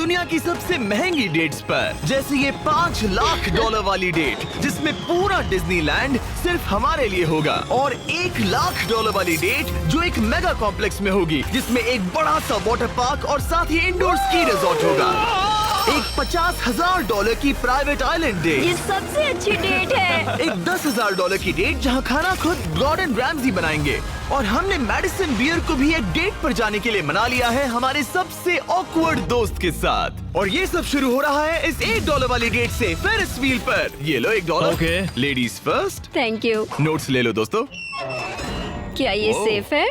दुनिया की सबसे महंगी डेट्स पर, जैसे ये $5 लाख वाली डेट जिसमें पूरा डिज्नीलैंड सिर्फ हमारे लिए होगा, और $1 लाख वाली डेट जो एक मेगा कॉम्प्लेक्स में होगी जिसमें एक बड़ा सा वाटर पार्क और साथ ही इंडोर स्की रिजॉर्ट होगा। एक $50,000 की प्राइवेट आइलैंड डेट, ये सबसे अच्छी डेट है। एक $10,000 की डेट जहां खाना खुद गॉर्डन रैमजी बनाएंगे, और हमने मैडिसन बियर को भी एक डेट पर जाने के लिए मना लिया है हमारे सबसे ऑकवर्ड दोस्त के साथ। और ये सब शुरू हो रहा है इस $1 वाली डेट से फेरिस व्हील पर। ये लो $1। Okay. Ladies first. Thank you. Notes ले लो दोस्तों। क्या ये सेफ है?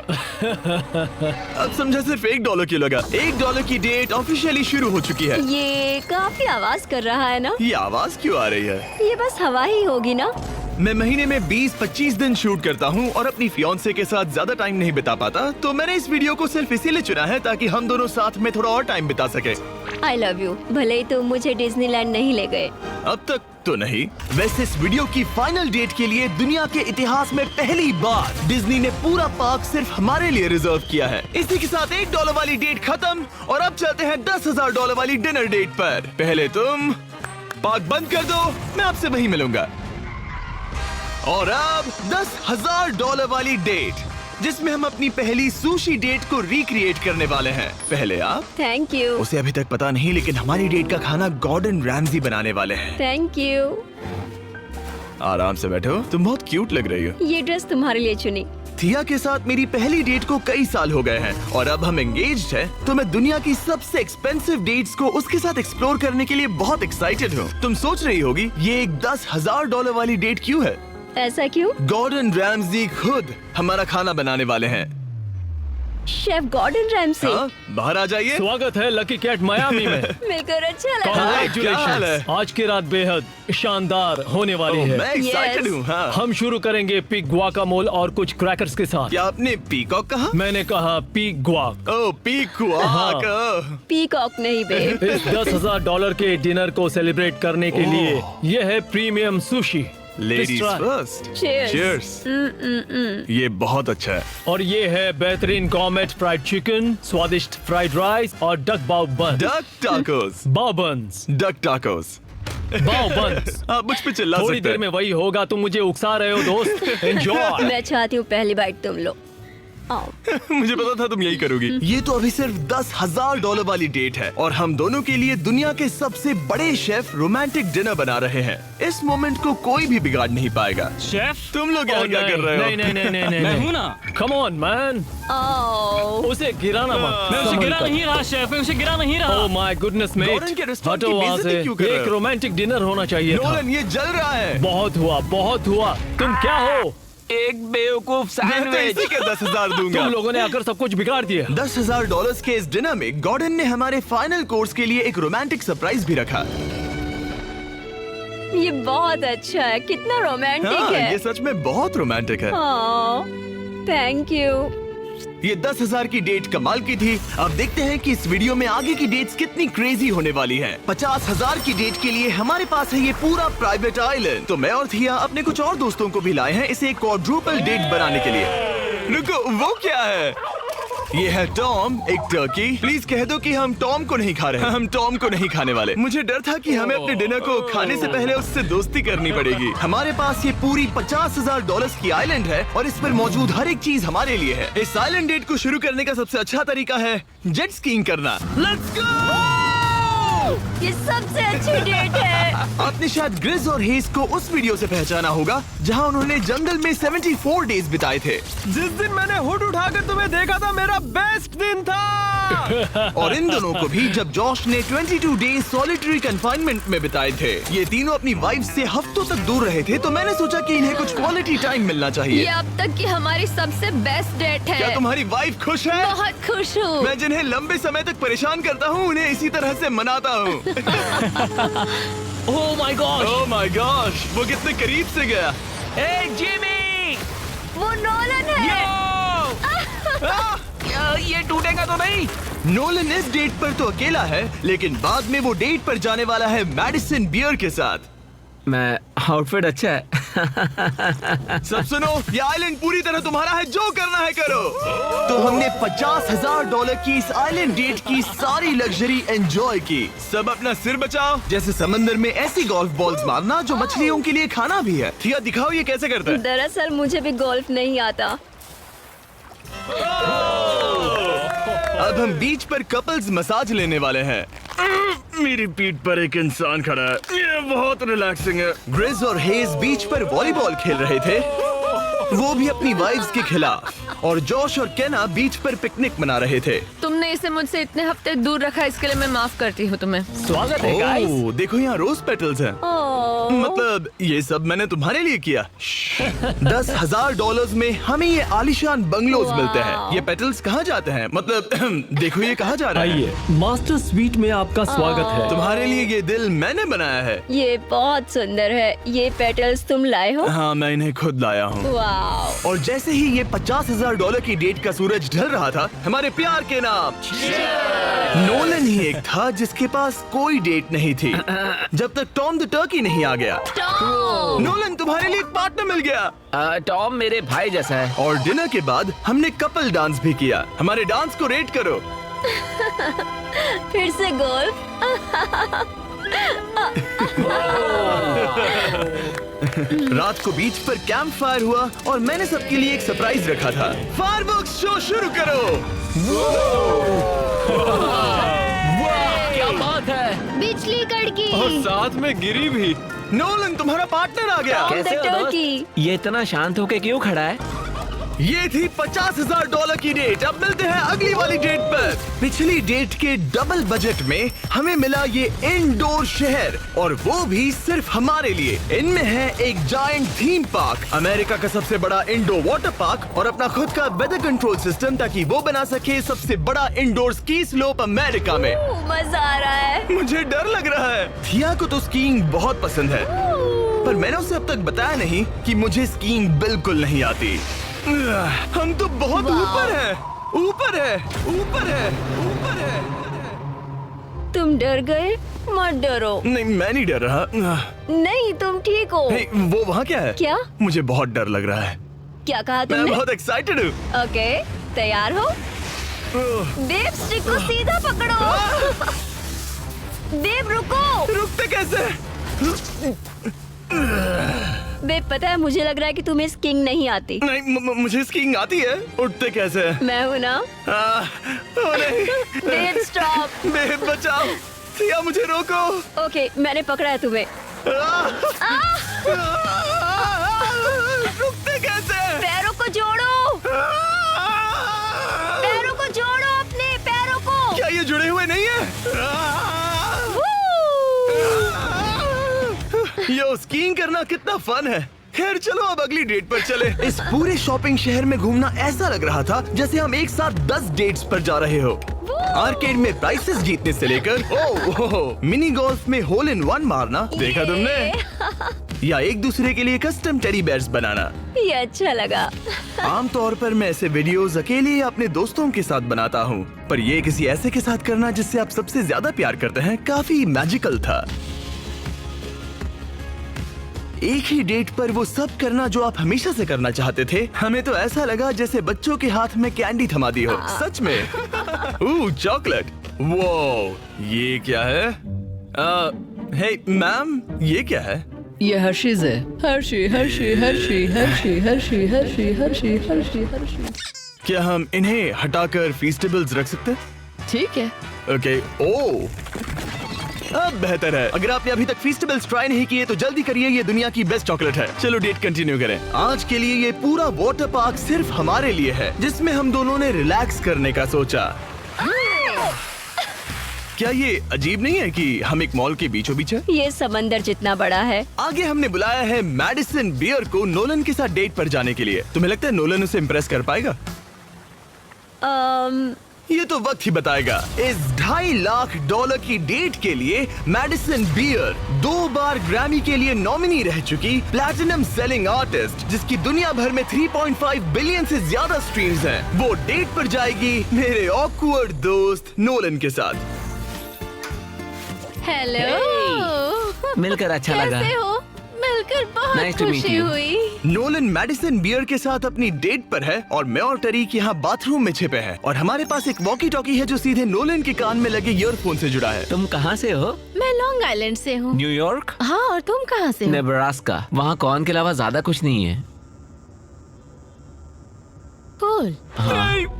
अब समझा सिर्फ $1 क्यों लगा। $1 की डेट ऑफिशियली शुरू हो चुकी है। ये काफी आवाज कर रहा है ना? ये आवाज क्यों आ रही है? ये बस हवा ही होगी ना? मैं महीने में 20-25 दिन शूट करता हूँ और अपनी फियांसे के साथ ज्यादा टाइम नहीं बिता पाता, तो मैंने इस वीडियो को सिर्फ इसीलिए चुना है ताकि हम दोनों साथ में थोड़ा और टाइम बिता सके। I love you. भले ही तुम मुझे डिज्नीलैंड नहीं ले गए। अब तक तो नहीं। वैसे इस वीडियो की फाइनल डेट के लिए दुनिया के इतिहास में पहली बार डिज्नी ने पूरा पार्क सिर्फ हमारे लिए रिजर्व किया है। इसी के साथ $1 वाली डेट खत्म और अब चलते हैं $10,000 वाली डिनर डेट पर। पहले तुम पार्क बंद कर दो, मैं आपसे वहीं मिलूंगा। और अब $10,000 वाली डेट जिसमें हम अपनी पहली सुशी डेट को रिक्रिएट करने वाले हैं। पहले आप। Thank you. उसे अभी तक पता नहीं, लेकिन हमारी डेट का खाना गॉर्डन रैमजी बनाने वाले हैं। Thank you. आराम से बैठो, तुम बहुत क्यूट लग रही हो। ये ड्रेस तुम्हारे लिए चुनी। थिया के साथ मेरी पहली डेट को कई साल हो गए हैं और अब हम एंगेज्ड हैं, तो मैं दुनिया की सबसे एक्सपेंसिव डेट्स को उसके साथ एक्सप्लोर करने के लिए बहुत एक्साइटेड हूँ। तुम सोच रही होगी ये एक $10,000 वाली डेट क्यों है? ऐसा क्यों? गॉर्डन रैमजी खुद हमारा खाना बनाने वाले हैं। Chef Gordon Ramsay. हाँ, बाहर आ जाइए। स्वागत है लकी कैट मायामी में। मिलकर अच्छा लगा। क्या हाल Congratulations! है? आज की रात बेहद शानदार होने वाली है। मैं एक्साइटेड Yes. हूँ। हाँ। हम शुरू करेंगे पिग गुआकामोल और कुछ क्रैकर्स के साथ। क्या आपने पीकॉक कहा? मैंने कहा पिग गुआक। ओह पीकॉक। पीकॉक नहीं बे। इस $10,000 के डिनर को सेलिब्रेट करने के लिए यह है premium sushi. Ladies Please try. First. Cheers. Cheers. ये बहुत अच्छा है। और ये है बेहतरीन गॉर्मेट फ्राइड चिकन, स्वादिष्ट फ्राइड राइस और डक बाव बन। Duck tacos. बाव बन्स। Duck tacos. बाव बन्स। आप मुझ पे चिल्ला थोड़ी सकते देर में हैं। वही होगा, तुम मुझे उकसा रहे हो दोस्त। एंजॉय। मैं चाहती हूँ पहली बाइट तुम लो। आओ। मुझे पता था तुम यही करोगी। ये तो अभी सिर्फ $10,000 वाली डेट है और हम दोनों के लिए दुनिया के सबसे बड़े शेफ रोमांटिक डिनर बना रहे हैं। इस मोमेंट को कोई भी बिगाड़ नहीं पाएगा। शेफ तुम लोग यहाँ क्या कर रहे हो? नहीं मैं हूँ ना। कम ऑन मैन, आओ। उसे गिराना मत। मैं उसे संभल गिरा कर। नहीं रहा शेफ, मैं उसे गिरा नहीं रहा। Oh my goodness mate, Nolan के रेस्टोरेंट हटो की वहाँ बेइज्जती से। क्यों कर ये रहे एक हो? रोमांटिक डिनर होना चाहिए था। नोलन ये जल रहा है। बहुत हुआ, बहुत हुआ। तुम क्या हो? एक बेवकूफ मैं तो सैंडविच। इसी के 10,000 दूंगा। तुम लोगों ने आकर सब कुछ बिगाड़ दिया। $10,000 के इस डिनर में गॉर्डन ने हमारे फाइनल कोर्स के लिए एक रोमांटिक सरप्राइज भी रखा। ये बहुत अच्छा है। कितना रोमांटिक हाँ, है। ये सच में बहुत रोमांटिक है। Thank you. ये 10,000 की डेट कमाल की थी। अब देखते हैं कि इस वीडियो में आगे की डेट्स कितनी क्रेजी होने वाली हैं। 50,000 की डेट के लिए हमारे पास है ये पूरा प्राइवेट आइलैंड। तो मैं और थिया अपने कुछ और दोस्तों को भी लाए हैं इसे एक क्वाड्रुपल डेट बनाने के लिए। रुको, वो क्या है? ये है टॉम, एक टर्की। प्लीज कह दो कि हम टॉम को नहीं खा रहे हैं। हम टॉम को नहीं खाने वाले। मुझे डर था कि हमें अपने डिनर को खाने से पहले उससे दोस्ती करनी पड़ेगी। हमारे पास ये पूरी $50,000 की आइलैंड है और इस पर मौजूद हर एक चीज हमारे लिए है। इस आइलैंड डेट को शुरू करने का सबसे अच्छा तरीका है जेट स्कीइंग करना। Let's go! ये सबसे अच्छी डेट है। आपने शायद ग्रिज और हेज को उस वीडियो से पहचाना होगा जहां उन्होंने जंगल में 74 डेज बिताए थे। जिस दिन मैंने हुड उठाकर तुम्हें देखा था, मेरा बेस्ट दिन था। और इन दोनों को भी जब जॉश ने 22 डेज सॉलिटरी कन्फाइनमेंट में बिताए थे। ये तीनों अपनी वाइफ से हफ्तों तक दूर रहे थे, तो मैंने सोचा कि इन्हें कुछ क्वालिटी टाइम मिलना ये चाहिए। अब तक की हमारी सबसे बेस्ट डेट है। क्या तुम्हारी वाइफ खुश है? बहुत खुश हूँ। मैं जिन्हें लंबे समय तक परेशान करता हूँ उन्हें इसी तरह से मनाता हूँ। ओह my God, oh my gosh, वो कितने करीब से गया। ए जिमी, वो नोलन है। ये टूटेगा तो नहीं? नोलन इस डेट पर तो अकेला है, लेकिन बाद में वो डेट पर जाने वाला है मैडिसन बियर के साथ। मैं आउटफिट अच्छा है। सब सुनो, ये आइलैंड पूरी तरह तुम्हारा है, जो करना है करो। तो हमने $50,000 की इस आइलैंड डेट की सारी लग्जरी एंजॉय की। सब अपना सिर बचाओ, जैसे समंदर में ऐसी गोल्फ बॉल्स मारना जो मछलियों के लिए खाना भी है। थिया दिखाओ ये कैसे करता है। दरअसल मुझे भी गोल्फ नहीं आता। अब हम बीच पर कपल्स मसाज लेने वाले हैं। मेरी पीठ पर एक इंसान खड़ा है, ये बहुत रिलैक्सिंग है। ग्रिज और हेज बीच पर वॉलीबॉल खेल रहे थे, वो भी अपनी वाइफ्स के खिलाफ। और जोश और केना बीच पर पिकनिक मना रहे थे। तुमने इसे मुझसे इतने हफ्ते दूर रखा, इसके लिए मैं माफ करती हूँ तुम्हें। स्वागत है गाइस। ओह, देखो यहाँ रोज पेटल्स हैं। ओह, मतलब ये सब मैंने तुम्हारे लिए किया। $10,000 में हमें ये आलीशान बंगलोज मिलते हैं। ये पेटल्स कहाँ जाते हैं? मतलब देखो ये कहाँ जा रहा है। आइए, मास्टर स्वीट में आपका स्वागत है। तुम्हारे लिए ये दिल मैंने बनाया है। ये बहुत सुंदर है। ये पेटल्स तुम लाए हो? हाँ, मैं इन्हें खुद लाया हूँ। वाव। और जैसे ही ये $50,000 की डेट का सूरज ढल रहा था, हमारे प्यार के नाम नोलन ही एक था जिसके पास कोई डेट नहीं थी, जब तक टॉम द टर्की नहीं आ गया। नोलन, तुम्हारे लिए एक पार्टनर मिल गया। टॉम मेरे भाई जैसा है। और डिनर के बाद हमने कपल डांस भी किया। हमारे डांस को रेट करो। फिर से गोल्फ। रात को बीच पर कैंप फायर हुआ और मैंने सबके लिए एक सरप्राइज रखा था। फायरवर्क्स शो शुरू करो। क्या बात है। बिजली कड़की। और साथ में गिरी भी। नोलन, तुम्हारा पार्टनर आ गया। कैसे हो टर्की। दोस्त? ये इतना शांत होके क्यों खड़ा है? ये थी $50,000 की डेट। अब मिलते हैं अगली वाली डेट पर। पिछली डेट के डबल बजट में हमें मिला ये इंडोर शहर, और वो भी सिर्फ हमारे लिए। इनमें है एक जायंट थीम पार्क, अमेरिका का सबसे बड़ा इंडोर वाटर पार्क, और अपना खुद का वेदर कंट्रोल सिस्टम, ताकि वो बना सके सबसे बड़ा इंडोर स्की स्लोप अमेरिका में। मजा आ रहा है। मुझे डर लग रहा है। थिया को तो स्कीइंग बहुत पसंद है, पर मैंने उसे अब तक बताया नहीं कि मुझे स्कीइंग बिल्कुल नहीं आती। हम तो बहुत ऊपर है, ऊपर है, ऊपर है, ऊपर है। तुम डर गए? मत डरो। नहीं, मैं नहीं डर रहा। नहीं, तुम ठीक हो। हे, वो वहाँ क्या है? क्या? मुझे बहुत डर लग रहा है। क्या कहा मैं तुमने? बहुत एक्साइटेड हूँ। ओके, तैयार हो? देव, स्टिक को सीधा पकड़ो। देव, रुको। रुकते कैसे? बेब, पता है मुझे लग रहा है कि तुम्हें स्कीइंग नहीं आती। नहीं, मुझे स्कीइंग आती है। उठते कैसे? मैं हूँ ना। ओ नहीं। Babe, stop. बेब, बचाओ। थिया, मुझे रोको। ओके, मैंने पकड़ा है तुम्हें। रुकते कैसे? पैरों को जोड़ो। पैरों को जोड़ो, अपने पैरों को। क्या ये जुड़े हुए नहीं है? यो, स्कीइंग करना कितना फन है। खैर चलो अब अगली डेट पर चले। इस पूरे शॉपिंग शहर में घूमना ऐसा लग रहा था जैसे हम एक साथ 10 डेट्स पर जा रहे हो। आर्केड में प्राइसेस जीतने से लेकर मिनी गोल्फ में होल इन वन मारना, देखा तुमने? या एक दूसरे के लिए कस्टम टेडी बेयर्स बनाना। ये अच्छा लगा। आमतौर पर मैं ऐसे वीडियोस अकेले या अपने दोस्तों के साथ बनाता हूँ, पर ये किसी ऐसे के साथ करना जिससे आप सबसे ज्यादा प्यार करते हैं, काफी मैजिकल था। एक ही डेट पर वो सब करना जो आप हमेशा से करना चाहते थे। हमें तो ऐसा लगा जैसे बच्चों के हाथ में कैंडी थमा दी हो। सच में। चॉकलेट। वो ये क्या है? हे मैम, ये क्या है? ये हर्शीज है। Hershey Hershey Hershey Hershey Hershey Hershey Hershey Hershey Hershey. क्या हम इन्हें हटाकर फीस्टेबल्स रख सकते हैं? ठीक है। ओके। ओ, अब बेहतर है। अगर आपने अभी तक फीस्टेबल्स ट्राई नहीं किए तो जल्दी करिए, ये दुनिया की बेस्ट चॉकलेट है। चलो डेट कंटिन्यू करें। आज के लिए ये पूरा वाटर पार्क सिर्फ हमारे लिए है, जिसमें हम दोनों ने रिलैक्स करने का सोचा। क्या ये अजीब नहीं है कि हम एक मॉल के बीचों बीच है? ये समंदर जितना बड़ा है। आगे हमने बुलाया है मैडिसन बियर को नोलन के साथ डेट पर जाने के लिए। तुम्हें लगता है नोलन उसे इम्प्रेस कर पाएगा? ये तो वक्त ही बताएगा। इस $2.5 लाख की डेट के लिए मैडिसन बियर 2 बार ग्रैमी के लिए नॉमिनी रह चुकी प्लैटिनम सेलिंग आर्टिस्ट, जिसकी दुनिया भर में 3.5 बिलियन से ज्यादा स्ट्रीम्स हैं, वो डेट पर जाएगी मेरे ऑकवर्ड दोस्त नोलन के साथ। हेलो। मिलकर अच्छा लगा। कैसे हो? मिलकर बहुत Nice to meet खुशी you. हुई। नोलन मैडिसन बियर के साथ अपनी डेट पर है और मैं और टरीक यहाँ बाथरूम में छिपे हैं और हमारे पास एक वॉकी टॉकी है जो सीधे नोलन के कान में लगे ईयरफोन से जुड़ा है। तुम कहाँ से हो? मैं लॉन्ग आइलैंड से हूँ। न्यूयॉर्क? हाँ, और तुम कहाँ से हो? नेब्रास्का। वहाँ कॉर्न के अलावा ज्यादा कुछ नहीं है। कूल।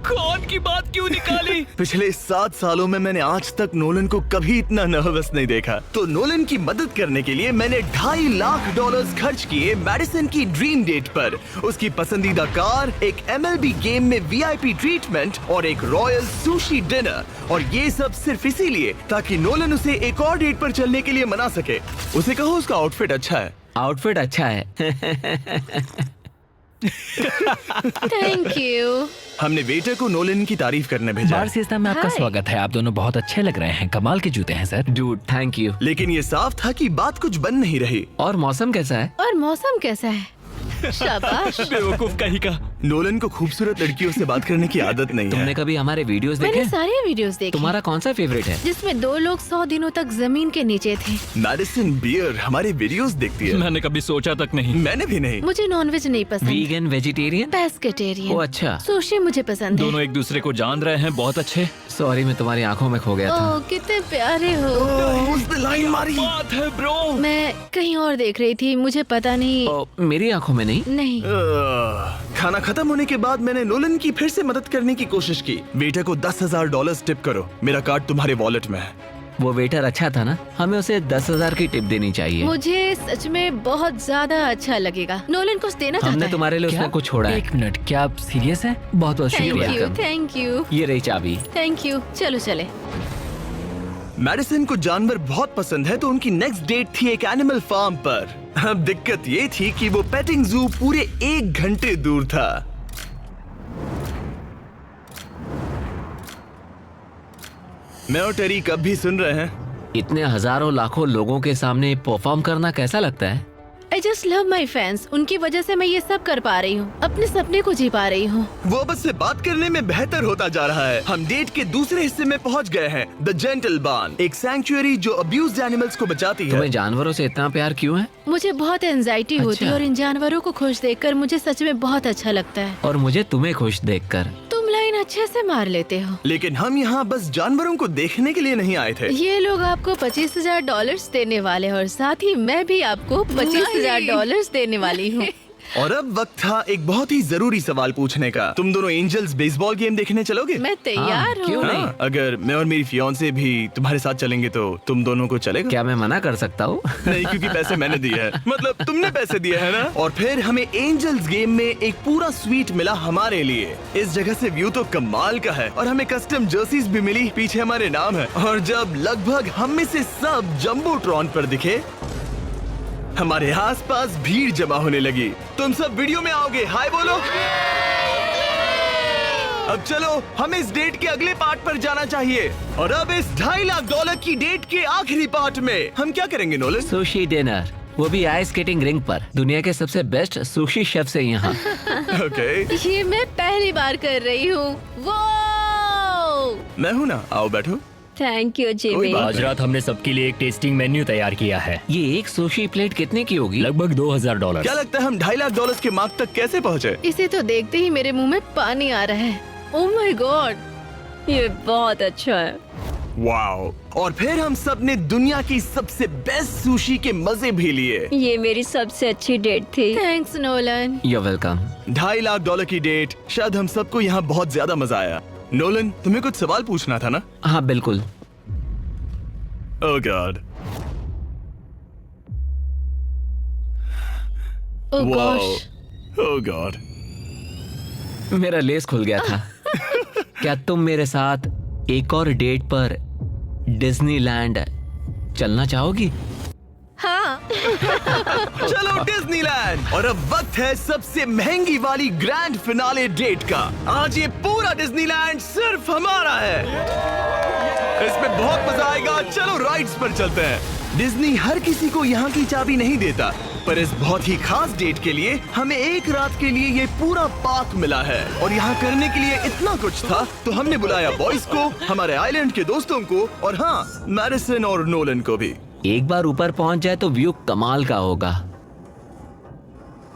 कौन की बात क्यों निकाली? पिछले 7 सालों में मैंने आज तक नोलन को कभी इतना नर्वस नहीं देखा। तो नोलन की मदद करने के लिए मैंने $2.5 लाख खर्च किए मैडिसन की ड्रीम डेट पर। उसकी पसंदीदा कार, एक MLB गेम में VIP ट्रीटमेंट और एक रॉयल सुशी डिनर। और ये सब सिर्फ इसीलिए ताकि नोलन उसे एक और डेट पर चलने के लिए मना सके। उसे कहो उसका आउटफिट अच्छा है। आउटफिट अच्छा है। Thank you. हमने वेटर को नोलन की तारीफ करने भेजा। बार सिस्टम में आपका Hi. स्वागत है। आप दोनों बहुत अच्छे लग रहे हैं। कमाल के जूते हैं सर। Dude thank you. लेकिन ये साफ था कि बात कुछ बन नहीं रही। और मौसम कैसा है? और मौसम कैसा है? शाबाश। बेवकूफ कहीं का। नोलन को खूबसूरत लड़कियों से बात करने की आदत नहीं तुमने है। कभी हमारे वीडियोस मैंने देखे? सारे वीडियोस देखे तुम्हारा कौन सा फेवरेट है? जिसमें 2 लोग 100 दिनों तक जमीन के नीचे थे। मैडिसन बियर हमारे वीडियोस देखती है। मैंने कभी सोचा तक नहीं। मैंने भी नहीं। मुझे नॉनवेज नहीं पसंद। Vegan, vegetarian? पेस्केटेरियन। ओ अच्छा। सुशी मुझे पसंद है। दोनों एक दूसरे को जान रहे हैं, बहुत अच्छे। सॉरी, मैं तुम्हारी आंखों में खो गया था। ओह, कितने प्यारे हो। उसने लाइन मारी। बात है ब्रो। मैं कहीं और देख रही थी, मुझे पता नहीं। ओ, मेरी आंखों में नहीं। नहीं। खाना खत्म होने के बाद मैंने नोलन की फिर से मदद करने की कोशिश की। बेटे को $10,000 टिप करो। मेरा कार्ड तुम्हारे वॉलेट में है। वो वेटर अच्छा था ना? हमें उसे 10,000 की टिप देनी चाहिए। मुझे सच में बहुत ज्यादा अच्छा लगेगा। नोलन कुछ देना चाहता हमने है। तुम्हारे लिए उसमें कुछ छोड़ा है। 1 मिनट, क्या आप सीरियस हैं? बहुत बहुत थैंक शुक्रिया। यू, थैंक यू, ये रही चाबी। Thank you. चलो चले। मैडिसन को जानवर बहुत पसंद है तो उनकी नेक्स्ट डेट थी एक एनिमल फार्म पर। अब दिक्कत ये थी कि वो पेटिंग जू पूरे 1 घंटे दूर था। मैं और टेरी कब भी सुन रहे हैं। इतने हजारों लाखों लोगों के सामने परफॉर्म करना कैसा लगता है? I just love my fans. उनकी वजह से मैं ये सब कर पा रही हूँ, अपने सपने को जी पा रही हूँ। वो बस से बात करने में बेहतर होता जा रहा है। हम डेट के दूसरे हिस्से में पहुंच गए हैं। द जेंटल बार्न, एक सैंक्चुअरी जो अब्यूज्ड एनिमल्स को बचाती है। तुम्हें जानवरों से इतना प्यार क्यों है? मुझे बहुत एंजाइटी होती है अच्छा। और इन जानवरों को खुश देखकर मुझे सच में बहुत अच्छा लगता है। और मुझे तुम्हें खुश देखकर। तुम लाइन अच्छे से मार लेते हो। लेकिन हम यहाँ बस जानवरों को देखने के लिए नहीं आए थे। ये लोग आपको $25,000 देने वाले हैं और साथ ही मैं भी आपको $25,000 देने वाली हूँ। और अब वक्त था एक बहुत ही जरूरी सवाल पूछने का। तुम दोनों एंजल्स बेसबॉल गेम देखने चलोगे? मैं तैयार क्यों हूँ। नहीं? हाँ, अगर मैं और मेरी फियांसे भी तुम्हारे साथ चलेंगे तो तुम दोनों को चलेगा? क्या मैं मना कर सकता हूँ? नहीं, क्योंकि पैसे मैंने दिए हैं। मतलब तुमने पैसे दिए हैं ना। और फिर हमें एंजल्स गेम में एक पूरा स्वीट मिला हमारे लिए। इस जगह से व्यू तो कमाल का है और हमें कस्टम जर्सीज भी मिली, पीछे हमारे नाम है। और जब लगभग हम में से सब जंबोट्रॉन पर दिखे, हमारे आसपास भीड़ जमा होने लगी। तुम सब वीडियो में आओगे, हाय बोलो। अब चलो हमें इस डेट के अगले पार्ट पर जाना चाहिए। और अब इस $2.5 लाख की डेट के आखिरी पार्ट में हम क्या करेंगे नोलन? सुशी डिनर, वो भी आइस स्केटिंग रिंग पर। दुनिया के सबसे बेस्ट सुशी शेफ से यहाँ। ओके, ये मैं पहली बार कर रही हूँ। वो मैं हूँ ना, आओ बैठो। Thank you Jimmy. कोई बात आज रात हमने सबके लिए एक टेस्टिंग मेन्यू तैयार किया है। ये एक सुशी प्लेट कितने की होगी? लगभग $2,000। क्या लगता है हम $2.5 लाख के मार्क तक कैसे पहुँचे? इसे तो देखते ही मेरे मुंह में पानी आ रहा है। ओह माय गॉड, ये बहुत अच्छा है। वाओ। और फिर हम सब ने दुनिया की सबसे बेस्ट सुशी के मजे भी लिए। ये मेरी सबसे अच्छी डेट थी। Thanks Nolan. You're welcome। $2.5 lakh की डेट, शायद हम सबको यहाँ बहुत ज्यादा मजा आया। नोलन, तुम्हें कुछ सवाल पूछना था ना? हाँ बिल्कुल। ओह गॉड, ओह वाओ, गॉश, ओह गॉड। मेरा लेस खुल गया था। क्या तुम मेरे साथ एक और डेट पर डिज्नीलैंड चलना चाहोगी? हाँ। चलो डिज्नीलैंड। और अब वक्त है सबसे महंगी वाली ग्रैंड फिनाले डेट का। आज ये पूरा डिज्नीलैंड सिर्फ हमारा है। इसमें बहुत मजा आएगा। चलो राइड्स पर चलते हैं। डिज्नी हर किसी को यहाँ की चाबी नहीं देता, पर इस बहुत ही खास डेट के लिए हमें एक रात के लिए ये पूरा पार्क मिला है। और यहाँ करने के लिए इतना कुछ था तो हमने बुलाया बॉयज को, हमारे आइलैंड के दोस्तों को और हाँ, मैडिसन और नोलन को भी। एक बार ऊपर पहुंच जाए तो व्यू कमाल का होगा।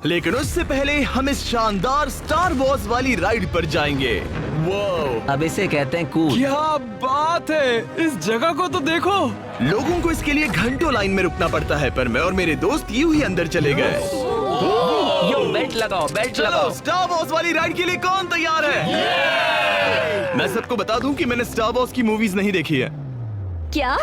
लेकिन उससे पहले हम इस शानदार स्टार वॉर्स वाली राइड पर जाएंगे। वो अब इसे कहते हैं कूल। क्या बात है, इस जगह को तो देखो। लोगों को इसके लिए घंटों लाइन में रुकना पड़ता है, पर मैं और मेरे दोस्त यूं ही अंदर चले गए। यो बेल्ट लगाओ, बेल्ट चलो लगाओ। स्टार वॉर्स वाली राइड के लिए कौन तैयार है? मैं सबको बता दूं कि मैंने स्टार वॉर्स की मूवीज नहीं देखी है। क्या?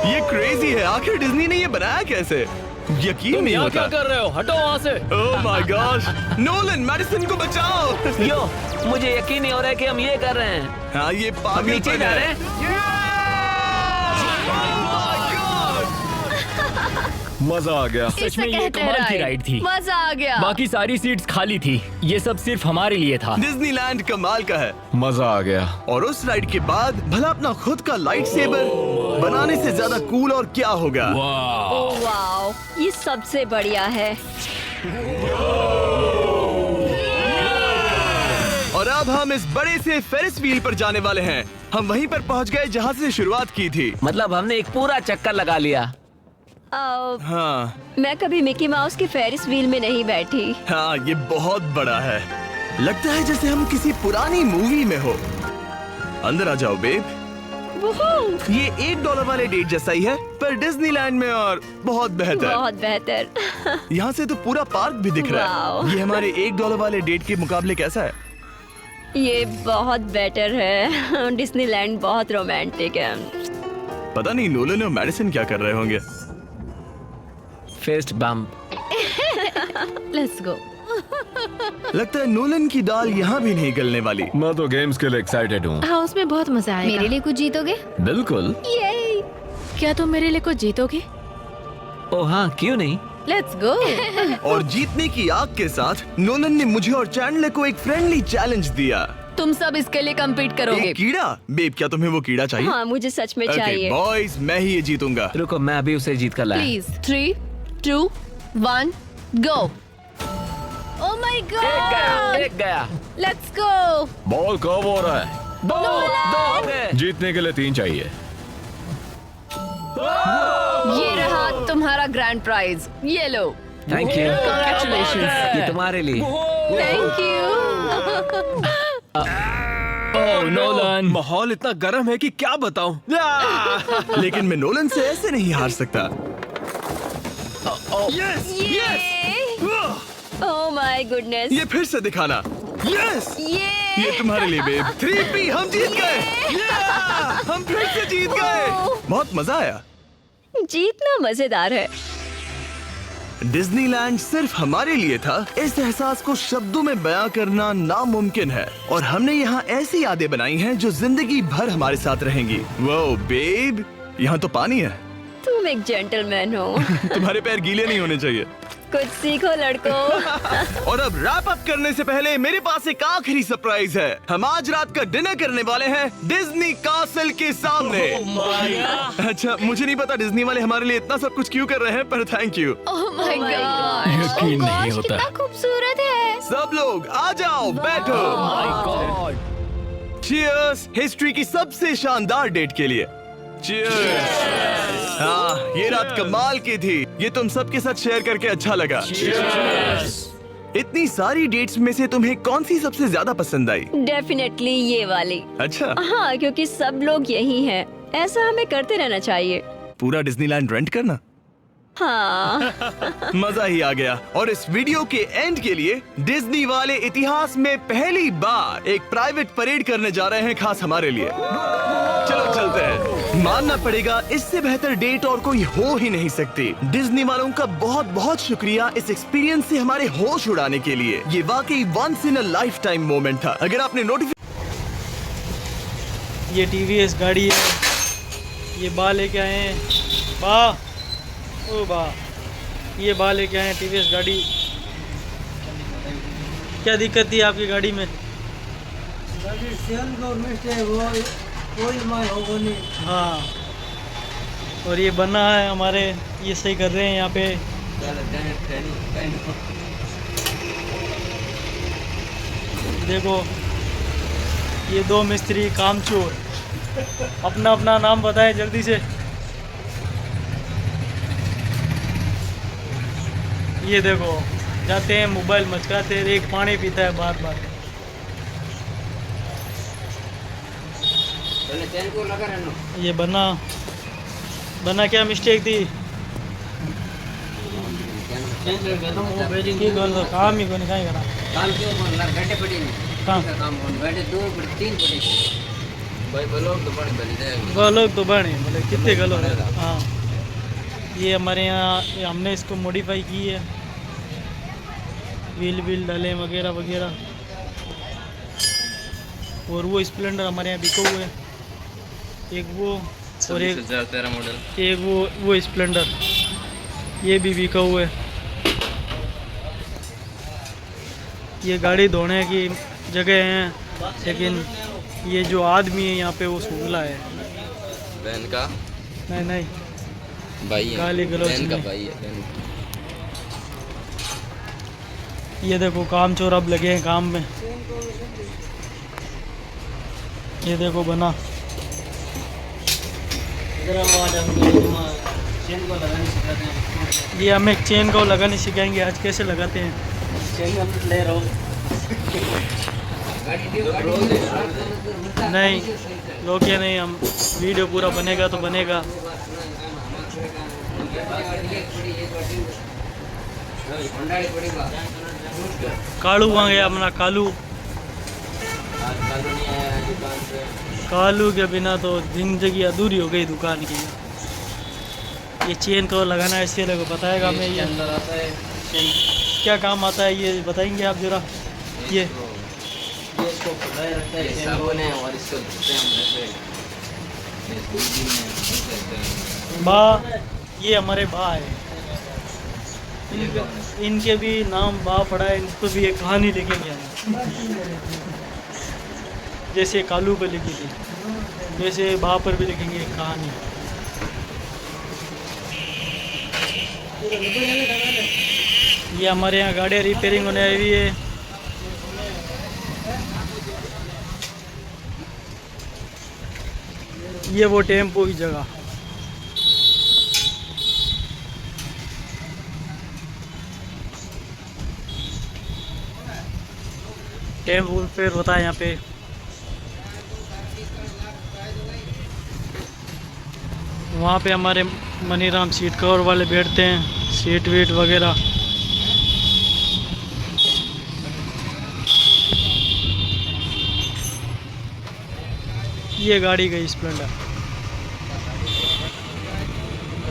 ये क्रेजी है, आखिर डिज्नी ने ये बनाया कैसे? यकीन तुम नहीं यहाँ होता। क्या कर रहे हो? हटो वहाँ से। Oh my god, Nolan Madison को बचाओ। यो, मुझे यकीन नहीं हो रहा है कि हम ये कर रहे हैं। हाँ ये हम पागल नीचे जा रहे हैं। मजा आ गया। सच में इसे ये कहते हैं कमाल की ride। राइड थी। मजा आ गया। बाकी सारी सीट्स खाली थी, ये सब सिर्फ हमारे लिए था। डिज्नीलैंड कमाल का है। मजा आ गया। और उस राइड के बाद भला अपना खुद का लाइट सेबर बनाने से ज्यादा कूल और क्या होगा? ओह वाओ, ये सबसे बढ़िया है। और अब हम इस बड़े से फेरिस व्हील पर जाने वाले हैं। हम वहीं पर पहुंच गए जहां से शुरुआत की थी। मतलब हमने एक पूरा चक्कर लगा लिया। हाँ मैं कभी मिकी माउस की फेरिस व्हील में नहीं बैठी। हाँ, ये बहुत बड़ा है। लगता है जैसे हम किसी पुरानी मूवी में हो। अंदर आ जाओ बेब। ये $1 वाले डेट जैसा ही है, पर डिज्नीलैंड में और बहुत बेहतर। बहुत बेहतर। यहाँ से तो पूरा पार्क भी दिख रहा वाओ। है। ये हमारे $1 वाले डेट के मुकाबले कैसा है? ये बहुत बेटर है। डिज्नीलैंड बहुत रोमांटिक है। पता नहीं नोलन और मैडिसन क्या कर रहे होंगे। Fist bump. Let's go. लगता है नोलन की दाल यहाँ भी नहीं गलने वाली। मैं तो गेम्स के लिए एक्साइटेड हूँ। हाउस में बहुत मजा आएगा। मेरे लिए कुछ जीतोगे? बिल्कुल। ये क्या तुम मेरे लिए कुछ जीतोगे? ओह हाँ, क्यों नहीं? Let's go. और जीतने की आग के साथ नोलन ने मुझे और चैंडलर को एक फ्रेंडली चैलेंज दिया। तुम सब इसके लिए कम्पीट करोगे। एक कीड़ा? बेब क्या तुम्हें वो कीड़ा चाहिए? हाँ, मुझे सच में ओके चाहिए। बॉयज, मैं ही ये जीतूंगा। रुको, मैं अभी उसे जीत कर लाया। Please 3, 2, 1, go. ओह माय एक गया, गॉड। एक गया। Let's go. बॉल कब हो रहा है? दो हो गए। जीतने के लिए 3 चाहिए। ये रहा तुम्हारा ग्रैंड प्राइज। ये लो। Thank you. Congratulations। ये तुम्हारे लिए। Thank you. ओह नोलन, माहौल इतना गर्म है कि क्या बताऊं। लेकिन मैं नोलन से ऐसे नहीं हार सकता। ओह माय गुडनेस। ये फिर से दिखाना। यस, ये तुम्हारे लिए बेब। 3P, हम जीत गए। हम फिर से जीत गए। बहुत मजा आया। जीतना मजेदार है। डिज्नीलैंड सिर्फ हमारे लिए था। इस एहसास को शब्दों में बयां करना नामुमकिन है। और हमने यहाँ ऐसी यादें बनाई हैं जो जिंदगी भर हमारे साथ रहेंगी। वो बेब, यहाँ तो पानी है। तुम एक जेंटलमैन हो। तुम्हारे पैर गीले नहीं होने चाहिए। कुछ सीखो लड़कों। और अब रैप अप करने से पहले मेरे पास एक आखिरी सरप्राइज है। हम आज रात का डिनर करने वाले हैं डिज्नी कासल के सामने। अच्छा, मुझे नहीं पता डिज्नी वाले हमारे लिए इतना सब कुछ क्यों कर रहे हैं, पर thank you. Oh my God. यकीन नहीं होता। कितना खूबसूरत है। सब लोग आ जाओ, बैठो। चीयर्स हिस्ट्री की सबसे शानदार डेट के लिए। चीयर्स। हाँ, ये रात कमाल की थी। ये तुम सबके साथ शेयर करके अच्छा लगा। इतनी सारी डेट्स में से तुम्हें कौन सी सबसे ज्यादा पसंद आई? डेफिनेटली ये वाली। अच्छा, हाँ, क्योंकि सब लोग यही हैं। ऐसा हमें करते रहना चाहिए। पूरा डिज्नीलैंड रेंट करना। हाँ। मजा ही आ गया। और इस वीडियो के एंड के लिए डिज्नी वाले इतिहास में पहली बार एक प्राइवेट परेड करने जा रहे हैं, खास हमारे लिए। चलो चलते हैं। मानना पड़ेगा, इससे बेहतर डेट और कोई हो ही नहीं सकती। डिज्नी वालों का बहुत बहुत शुक्रिया इस एक्सपीरियंस से हमारे होश उड़ाने के लिए। ये वाकई once in a lifetime moment था। अगर आपने ये टीवीएस गाड़ी है। ये बा लेके आए हैं। बा, ओ बा, ये बा लेके आए हैं टीवीएस गाड़ी। क्या दिक्कत थी आपकी गाड़ी में? गाड़ी सेल गवर्नमेंट है, वो कोई माल होगा नहीं। हाँ, और ये बना है हमारे, ये सही कर रहे हैं यहाँ पे। देखो, ये 2 मिस्त्री कामचोर। अपना अपना नाम बताएं जल्दी से। ये देखो, जाते हैं, मोबाइल मचकाते हैं, एक पानी पीता है बार बार। ये बना क्या मिस्टेक थी? की गल काम ही को नहीं करा काम क्यों बैठे पड़ी नहीं काम बैठे 2 3 पड़ी भाई लोग तो बड़े बने वो लोग तो बने बोले कितने गलो है। हाँ ये हमारे यहाँ हमने इसको मॉडिफाई की है, व्हील डाले वगैरह वगैरह। और वो स्प्लेंडर हमारे यहाँ बिका हुआ है, एक वो और एक 2013 मॉडल, एक वो स्प्लेंडर ये भी बिका हुआ है। ये गाड़ी धोने की जगह है, लेकिन ये जो आदमी है यहाँ पे वो सूखला है। बहन का नहीं भाई है, गाली गलौज बहन का नहीं। भाई है बहन। ये देखो काम चोर अब लगे हैं काम में। ये देखो बना ये हमें चेन को लगाने सिखाएंगे आज, कैसे लगाते हैं। नहीं रोके नहीं, हम वीडियो पूरा बनेगा तो बनेगा। कालू वहाँ गया अपना कालू के बिना तो जिंदगी अधूरी हो गई दुकान की। ये चेन को लगाना है, इसके लिए बताएगा हमें ये अंदर आता है क्या काम आता है, ये बताएंगे आप जरा। ये इसको पकड़ाए रखता है साबुन है और इसको धोते हैं हम। बा ये हमारे बा है, इनके भी नाम बा पड़ा है, इनको भी एक कहानी लिखेंगे हम। जैसे कालू पर लिखी थी वैसे बा पर भी लिखेंगे एक कहानी। ये हमारे यहाँ गाड़ियाँ रिपेयरिंग होने आई हुई है। ये वो टेम्पो की जगह। टेम्पो फेयर होता है यहाँ पे। वहाँ पे हमारे मनीराम सीट कवर वाले बैठते हैं, सीट वीट वगैरह। ये गाड़ी गई स्प्लेंडर।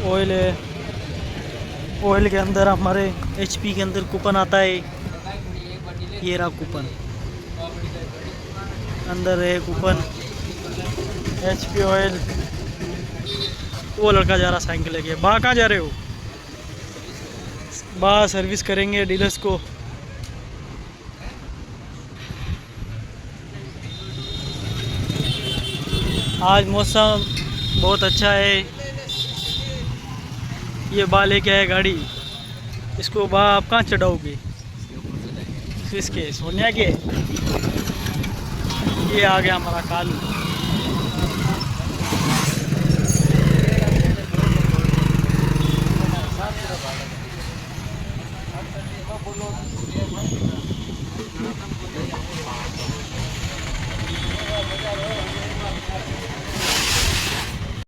ऑयल है, ऑयल के अंदर हमारे HP के अंदर कूपन आता है। ये रहा कूपन, अंदर है कूपन HP ऑयल। वो लड़का जा रहा साइकिल लेके। बा कहाँ जा रहे हो? बा सर्विस करेंगे डीलर्स को। आज मौसम बहुत अच्छा है। ये बा लेके आए गाड़ी, इसको बा आप कहाँ चढ़ाओगे? किसके? सोनिया के। ये आ गया हमारा कालू।